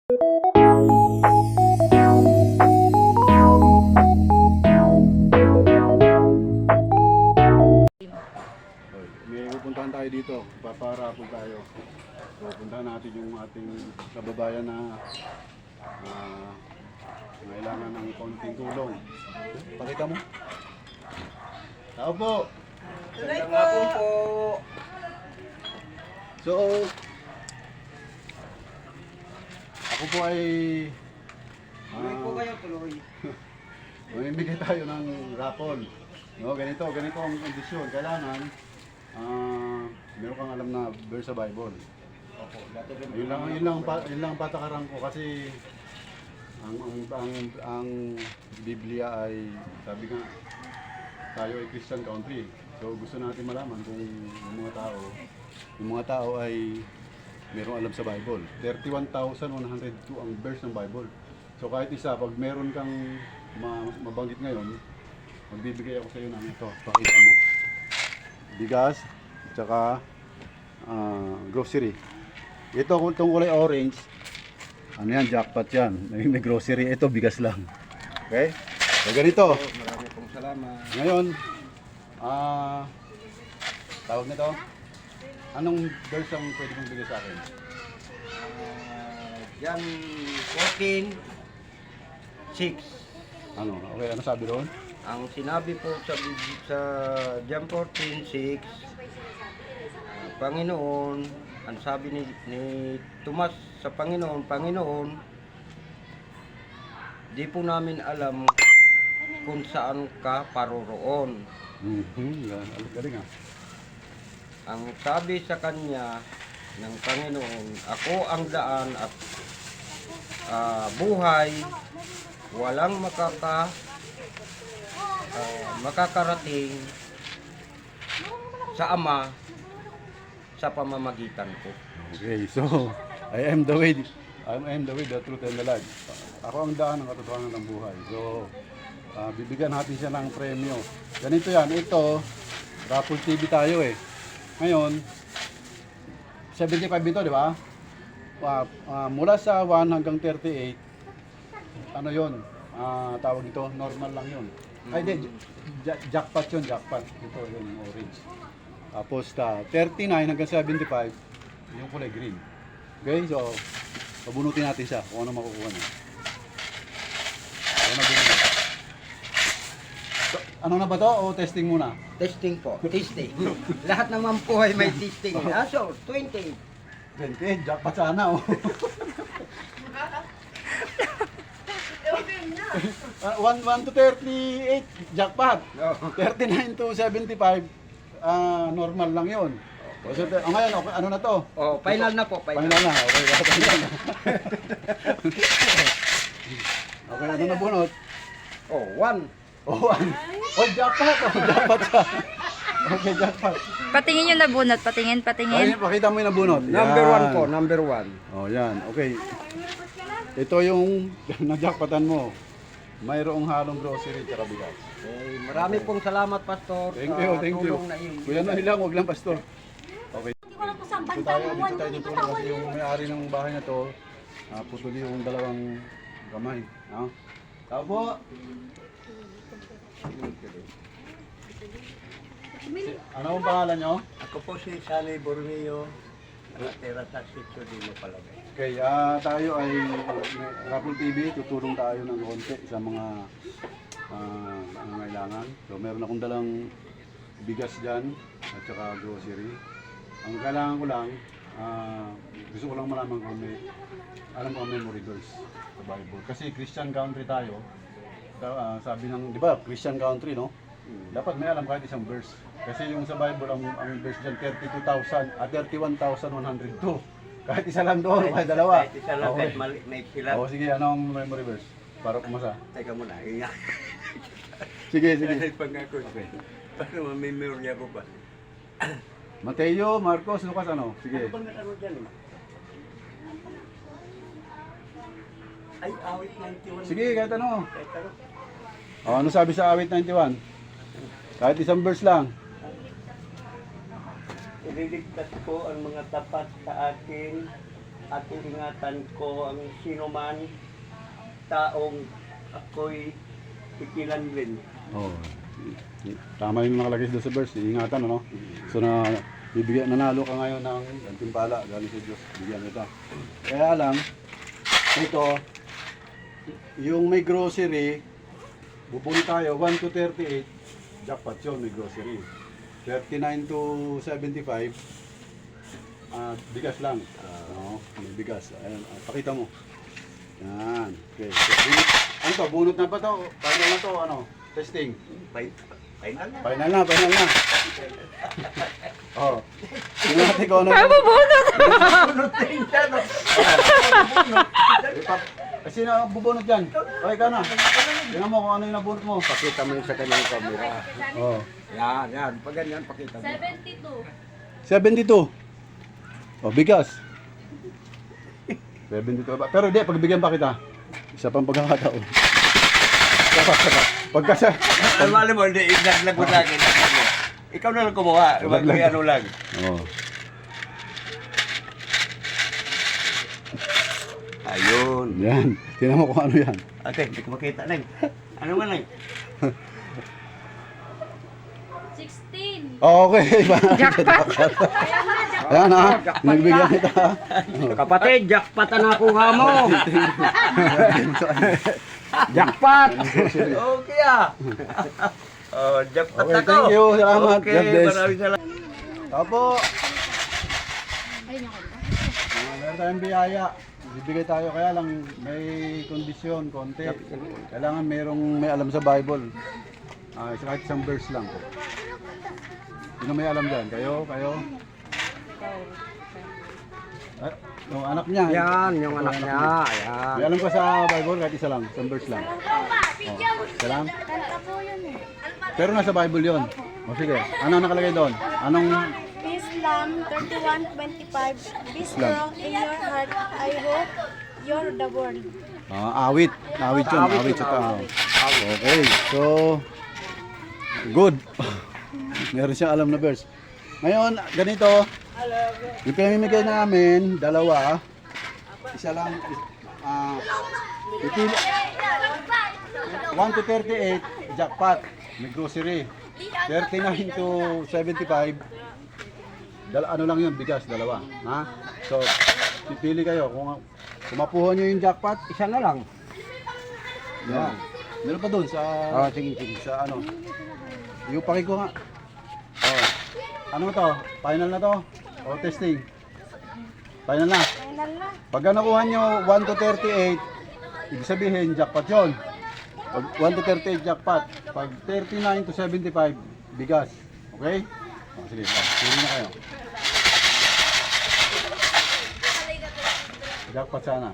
May pupuntahan tayo dito, paparapol tayo. So, puntahan natin yung ating kababayan na kailangan ng konting tulong. Pakita mo. Tao po. Tulay po. So, ako po ay Tuloy po kayo, tuloy. mamimigay tayo ng raffle. No, ganito ang kondisyon. Kailangan meron kang alam na verse sa Bible. Opo, Yun lang ang patakaran ko kasi ang Biblia ay sabi nga tayo ay Christian country. So gusto natin malaman kung yung mga tao ay merong alam sa Bible. 31,102 ang verse ng Bible. So kahit isa, pag meron kang mabanggit ngayon, magbibigay ako sa iyo ng ito. Pakita mo. Bigas, tsaka grocery. Ito itong kulay orange, ano yan, jackpot yan. May grocery, ito bigas lang. Okay? So ganito. Marami pong salamat. Ngayon, tawag nito, anong verse ang pwede mong bigay sa akin? Yan, 14, 6. Ano? Okay, ano sabi doon? Ang sinabi po sa John 14:6, Panginoon, ang sabi ni Tomas sa Panginoon, Panginoon, di po namin alam kung saan ka paroroon. Yan, galing ah. Ang sabi sa kanya ng Panginoon, ako ang daan at buhay, walang makakarating sa Ama sa pamamagitan ko. Okay, so I am the way, the truth and the life. Ako ang daan ng katotohanan ng buhay. So bibigyan natin siya ng premyo. Ganito yan, ito Raffle TV tayo eh. Ngayon 75 ito, di ba? Mula sa 1 hanggang 38, ano yon? Tawag ito, normal lang yun. Ay, di, jackpot yun, jackpot. Ito yun, yung orange. Tapos 39 hanggang 75, yung kulay green. Okay, so pabunutin natin siya kung ano makukuha niya. Ano na ba to o testing muna? Testing po, testing. Lahat naman po ay may testing. So, 20. 20, jackpot sana oh. 1 to 38, jackpot. 39 to 75, normal lang yun. So, ngayon, okay, ano na to? Oh, final na po, Final na, okay. Final na. Okay, ano na bunot? Oh, 1. Oh, jackpot! Oh, jackpot siya. Okay, jackpot. Patingin yung nabunot, patingin. Ay, pakita mo yung nabunot. Number Yan. 1 po, number 1. Oh, yan. Okay. Ito yung na-jackpotan mo. Mayroong halong grocery at bigas. Okay, marami pong salamat, Pastor. Thank you, thank you. tulong na iyong Kuya na lang, huwag lang, Pastor. Okay. Dito tayo ng tulong kasi yung may-ari ng bahay na to, putol yung dalawang kamay. No? Tao po. Ano ang pangalan nyo? Ako po si Sani Borneo, nakatira sa sitio di Mapalagay. Okay, tayo ay Raffle TV, tutulong tayo ng konti sa mga nangangailangan. So meron akong dalang bigas dyan at saka grocery. Ang kailangan ko lang, gusto ko lang malaman kung may, alam ko memory verse sa Bible. Kasi Christian country tayo, sabi ng, di ba, Christian country, no? Dapat may alam kahit isang verse. Kasi yung sa Bible, ang verse dyan, 31,102. Kahit isa lang doon, kahit dalawa. Kahit isa lang, Okay. kahit may pilat. Oo, sige, anong memory verse? Para kumasa. Teka muna, hiya. Sige, sige. Kasi pangako. Para mamemorya ko pa. Mateo, Marcos, Lucas, ano? Sige. Ano bang ano dyan eh? Ay, awit 91. Sige, kahit ano. Kahit ano. Ano sabi sa awit 91? Kahit isang verse lang. Ililigtas ko ang mga tapat sa akin at ingatan ko ang sino man taong ako'y ikilanlin. Oh. Tama yung nakalagay doon sa verse, ingatan ano. So nanalo ka ngayon ng gantimpala galing sa Diyos, bigyan kita. Kaya lang ito yung may grocery, bubuli tayo 1 to 38, jackpot yun, may grocery. 39 to 75, bigas lang. May bigas. Ayan, pakita mo. Yan. Okay. So, ano to? Bunot na ba to? Final na to? Ano? Testing. Final na. Final na. Oh. Tingnan natin kung ano. Bubunot! Sino ang bubunot dyan? Okay ka na. Tingnan mo kung ano yung nabunot mo. Pakita mo yun sa kanyang camera. Oh. Yan. Pag ganyan, pakita mo. 72. Oh, bigas. 72 ba? Pero di, pagbigyan pa kita. Isa pang pagkakataon. Pagkasa. Ay, mali mo, hindi, ignaglag mo sa akin. Ikaw na lang kumuha. May ano lang. Oh. Ayun. Yan. Tingnan mo kung ano yan. Ate, hindi ko makita, Neng. Ano man, Neng? 16. Okay. Jackpot. Ayan ha. Nagbigyan kita. Kapatid, jackpot na nakuha mo. Jackpot! Okay Oh, jackpot Okay, ako. thank you. Salamat. Okay, God bless. maraming salamat. Opo. Meron tayong biyaya. Bibigay tayo kaya lang may kondisyon, konti. Kailangan may alam sa Bible. Kahit isang verse lang. Sino may alam dyan? Kayo? Yung anak niya. Yan, yung anak niya. Yan. May alam ka sa Bible kahit isa lang, isang verse lang. Isa lang? Pero nasa Bible yon. O sige, ano nakalagay doon? Anong Islam 31:25. Be strong in your heart. I hope you're the world. awit? Awit yun, awit sa tao. Okay, so good. Meron siyang alam na verse. Ngayon, ganito. Yung pinamimigay namin, dalawa. Isa lang. Pipili. 1 to 38, jackpot. May grocery. 39 to 75, ano lang yun, bigas, dalawa. Ha? So, pipili kayo. Kung mapuha nyo yung jackpot, Isa na lang. yan. Meron pa dun sa... Sige. Sa ano? Yung pakiko nga. Oh. Ano to? Final na to? O testing? Final na. Final na. Pag nakuha nyo 1 to 38, ibig sabihin jackpot yun. Pag 1 to 38 jackpot. Pag 39 to 75, bigas. Okay? O, sige, pili na kayo. Jackpot sana.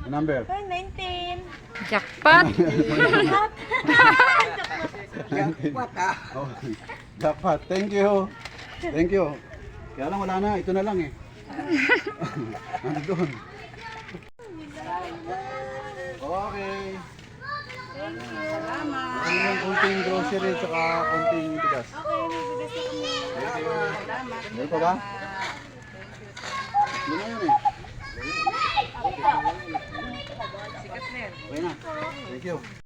Yung number? 19. Jackpot. Oh, jackpot. Thank you. Thank you. Kaya lang wala na. Ito na lang eh. Ano doon? Okay. Salamat. Ano yung kunting grocery tsaka kunting bigas? Okay, may bigas na kami. Thank you. Salamat. Meron pa ba? Yun na yun eh. Okay na. Thank you.